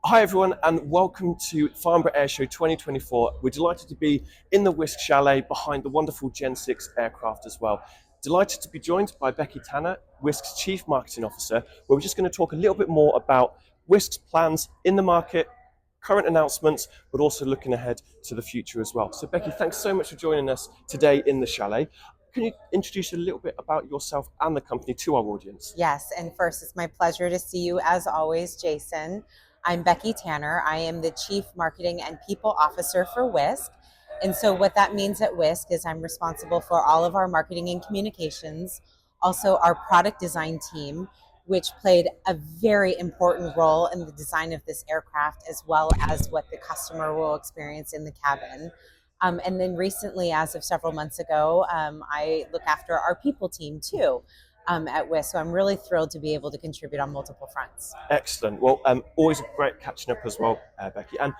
Hi everyone and welcome to Farnborough Airshow 2024. We're delighted to be in the Wisk Chalet behind the wonderful Gen 6 aircraft as well. Delighted to be joined by Becky Tanner, Wisk's Chief Marketing Officer, where we're just going to talk a little bit more about Wisk's plans in the market, current announcements, but also looking ahead to the future as well. So Becky, thanks so much for joining us today in the Chalet. Can you introduce a little bit about yourself and the company to our audience? Yes, and first, it's my pleasure to see you as always, Jason. I'm Becky Tanner. I am the Chief Marketing and People Officer for Wisk. And so what that means at Wisk is I'm responsible for all of our marketing and communications, also our product design team, which played a very important role in the design of this aircraft, as well as what the customer will experience in the cabin. And then recently, as of several months ago, I look after our people team too at Wisk. So I'm really thrilled to be able to contribute on multiple fronts. Excellent. Well, always great catching up as well, Becky. And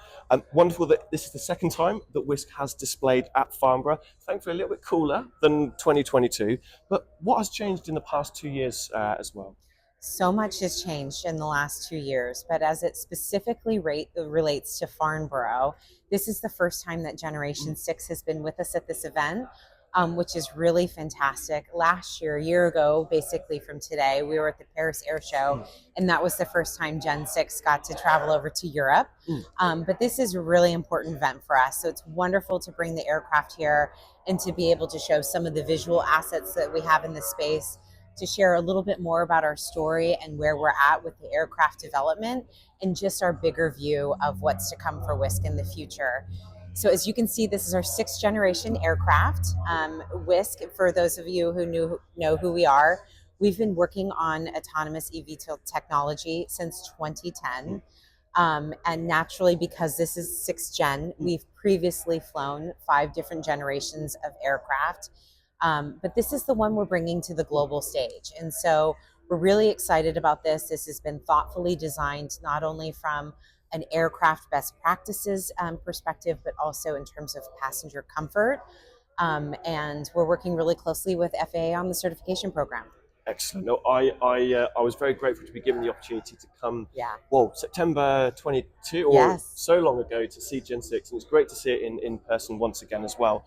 wonderful that this is the second time that Wisk has displayed at Farnborough. Thankfully, a little bit cooler than 2022. But what has changed in the past 2 years as well? So much has changed in the last 2 years, but as it specifically relates to Farnborough, this is the first time that Generation 6 has been with us at this event, which is really fantastic. Last year, a year ago, basically from today, we were at the Paris Airshow, and that was the first time Gen 6 got to travel over to Europe. But this is a really important event for us, so it's wonderful to bring the aircraft here and to be able to show some of the visual assets that we have in the space, to share a little bit more about our story and where we're at with the aircraft development and just our bigger view of what's to come for Wisk in the future. So as you can see, this is our 6th generation aircraft. Wisk, for those of you who know who we are, we've been working on autonomous eVTOL technology since 2010. And naturally, because this is 6th gen, we've previously flown 5 different generations of aircraft. But this is the one we're bringing to the global stage. And so we're really excited about this. This has been thoughtfully designed, not only from an aircraft best practices perspective, but also in terms of passenger comfort. And we're working really closely with FAA on the certification program. Excellent. No, I was very grateful to be given the opportunity to come. Yeah. Well, September 22, or Yes. so long ago, to see Gen 6, and it's great to see it in person once again as well.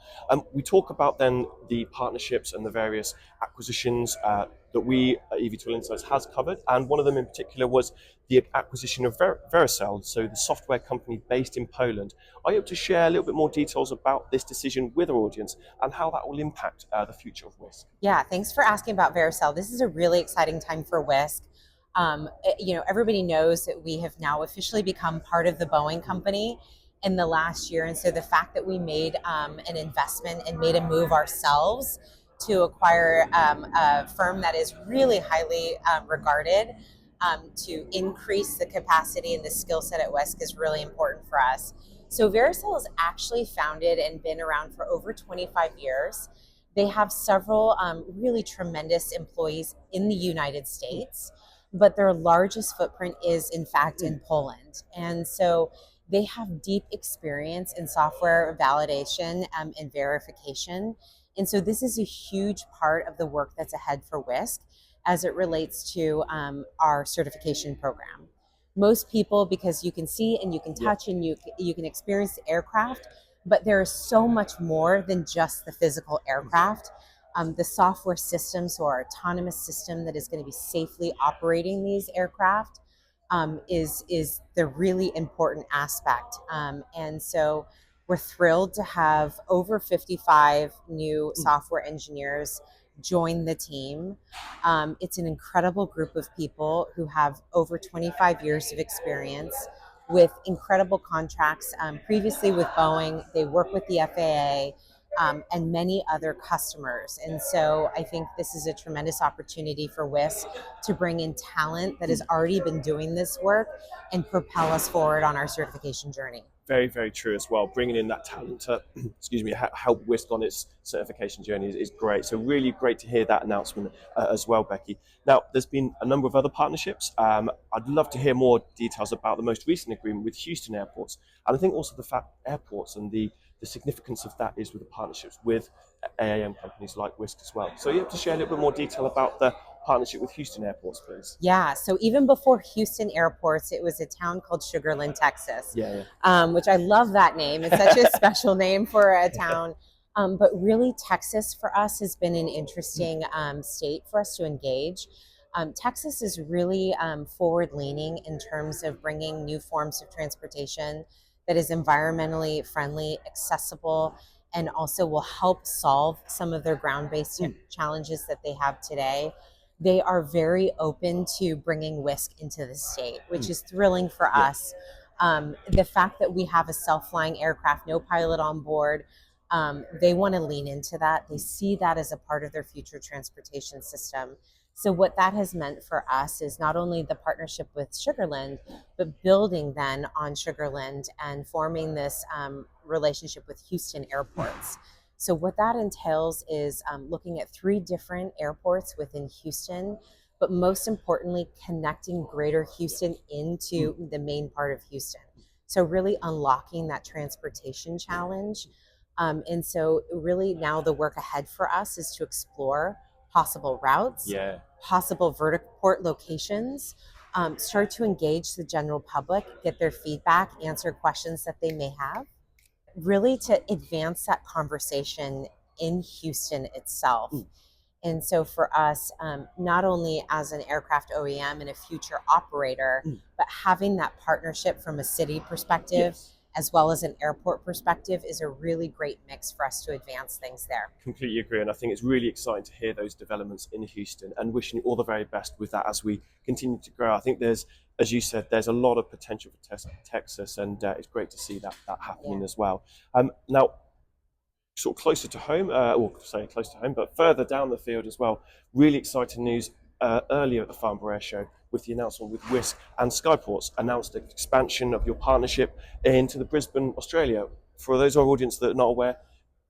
We talk about then the partnerships and the various acquisitions that we at eVTOL Insights has covered, and one of them in particular was the acquisition of Verel, so the software company based in Poland. Are you able to share a little bit more details about this decision with our audience and how that will impact the future of Wisk? Yeah, thanks for asking about Verel. This is a really exciting time for Wisk. Everybody knows that we have now officially become part of the Boeing company in the last year. And so the fact that we made an investment and made a move ourselves to acquire a firm that is really highly regarded to increase the capacity and the skill set at Wisk is really important for us. So Verel is actually founded and been around for over 25 years. They have several really tremendous employees in the United States, but their largest footprint is in fact in Poland. And so they have deep experience in software validation and verification. And so this is a huge part of the work that's ahead for Wisk as it relates to our certification program. Most people, because you can see and you can touch and you can experience the aircraft, but there is so much more than just the physical aircraft. The software system, so our autonomous system that is going to be safely operating these aircraft, is the really important aspect. And so we're thrilled to have over 55 new software engineers join the team. It's an incredible group of people who have over 25 years of experience with incredible contracts. Previously with Boeing, they work with the FAA and many other customers. And so I think this is a tremendous opportunity for Wisk to bring in talent that has already been doing this work and propel us forward on our certification journey. Very, very true as well. Bringing in that talent to, help Wisk on its certification journey is great. So really great to hear that announcement as well, Becky. Now, there's been a number of other partnerships. I'd love to hear more details about the most recent agreement with Houston Airports. And I think also the fact airports and the significance of that is with the partnerships with AAM companies like Wisk as well. So you have to share a little bit more detail about the partnership with Houston Airports, please. Yeah, so even before Houston Airports, it was a town called Sugar Land, Texas, Yeah, which I love that name. It's such a special name for a town. But really, Texas for us has been an interesting state for us to engage. Texas is really forward leaning in terms of bringing new forms of transportation that is environmentally friendly, accessible, and also will help solve some of their ground based challenges that they have today. They are very open to bringing Wisk into the state, which is thrilling for us. The fact that we have a self-flying aircraft, no pilot on board, they want to lean into that. They see that as a part of their future transportation system. So what that has meant for us is not only the partnership with Sugarland, but building then on Sugarland and forming this relationship with Houston Airports. So what that entails is looking at 3 different airports within Houston, but most importantly, connecting greater Houston into the main part of Houston. So really unlocking that transportation challenge. And so really now the work ahead for us is to explore possible routes, possible vertiport locations, start to engage the general public, get their feedback, answer questions that they may have, really to advance that conversation in Houston itself. And so for us, not only as an aircraft OEM and a future operator, but having that partnership from a city perspective, as well as an airport perspective, is a really great mix for us to advance things there. Completely agree, and I think it's really exciting to hear those developments in Houston, and wishing you all the very best with that as we continue to grow. I think there's, as you said, there's a lot of potential for Texas, and it's great to see that happening as well. Now, sort of closer to home, or say close to home, but further down the field as well, really exciting news earlier at the Farnborough Airshow with the announcement with Wisk and Skyports announced the expansion of your partnership into the Brisbane, Australia. For those of our audience that are not aware,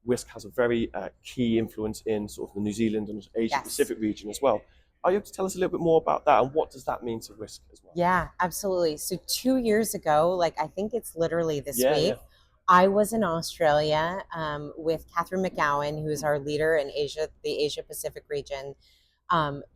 Wisk has a very key influence in sort of the New Zealand and Asia Pacific region as well. Are you able to tell us a little bit more about that, and what does that mean to Wisk as well? Yeah, absolutely. So 2 years ago, like I think it's literally this week, I was in Australia with Catherine McGowan, who is our leader in Asia, the Asia Pacific region,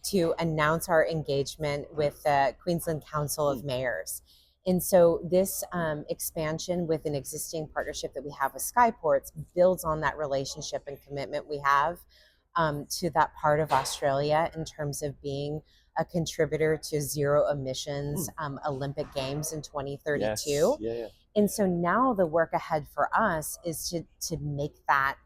to announce our engagement with the Queensland Council of Mayors. And so this expansion with an existing partnership that we have with Skyports builds on that relationship and commitment we have to that part of Australia in terms of being a contributor to zero emissions Olympic Games in 2032. And so now the work ahead for us is to make that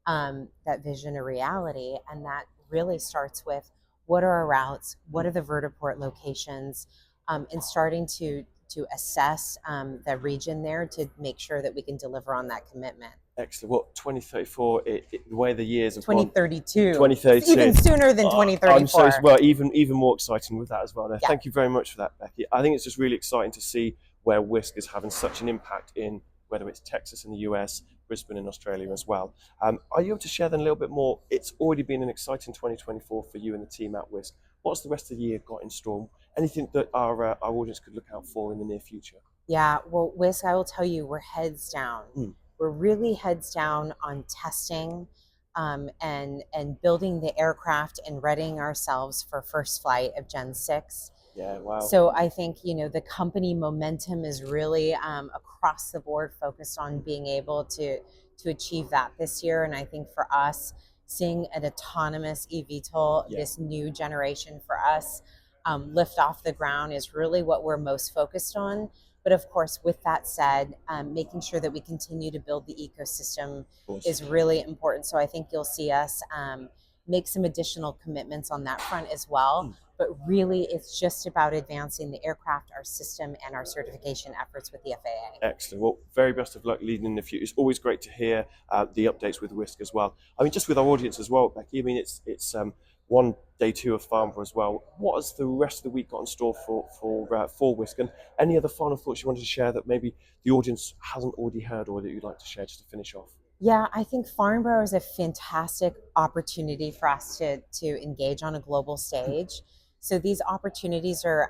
that vision a reality, and that really starts with what are our routes, what are the vertiport locations, and starting to assess the region there to make sure that we can deliver on that commitment. Excellent. Well, 2034, the way the years have 2032. 2032. Even sooner than 2034. I'm so well, even more exciting with that as well. Thank you very much for that, Becky. I think it's just really exciting to see where Wisk is having such an impact in whether it's Texas in the US, Brisbane in Australia as well. Are you able to share then a little bit more? It's already been an exciting 2024 for you and the team at Wisk. What's the rest of the year got in store? Anything that our audience could look out for in the near future? Yeah, well, Wisk, I will tell you, we're heads down. We're really heads down on testing and building the aircraft and readying ourselves for first flight of Gen 6. Yeah, wow. So I think, the company momentum is really across the board focused on being able to achieve that this year. And I think for us, seeing an autonomous eVTOL, this new generation for us, lift off the ground is really what we're most focused on. But of course, with that said, making sure that we continue to build the ecosystem is really important. So I think you'll see us make some additional commitments on that front as well. But really, it's just about advancing the aircraft, our system, and our certification efforts with the FAA. Excellent. Well, very best of luck leading in the future. It's always great to hear the updates with Wisk as well. I mean, just with our audience as well, Becky. I mean, it's one day 2 of Farnborough as well. What has the rest of the week got in store for Wisk? And any other final thoughts you wanted to share that maybe the audience hasn't already heard, or that you'd like to share just to finish off? Yeah, I think Farnborough is a fantastic opportunity for us to engage on a global stage. So these opportunities are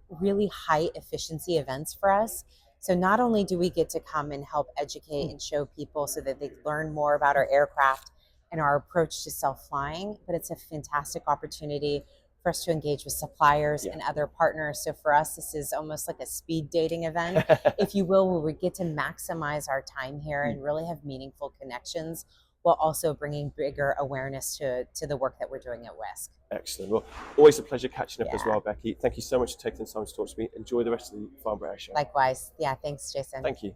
really high efficiency events for us. So not only do we get to come and help educate and show people so that they learn more about our aircraft and our approach to self-flying, but it's a fantastic opportunity for us to engage with suppliers and other partners. So for us, this is almost like a speed dating event, if you will, where we get to maximize our time here and really have meaningful connections while also bringing bigger awareness to the work that we're doing at Wisk. Excellent. Well, always a pleasure catching up as well, Becky. Thank you so much for taking the time to talk to me. Enjoy the rest of the Farnborough Airshow. Likewise. Yeah, thanks, Jason. Thank you.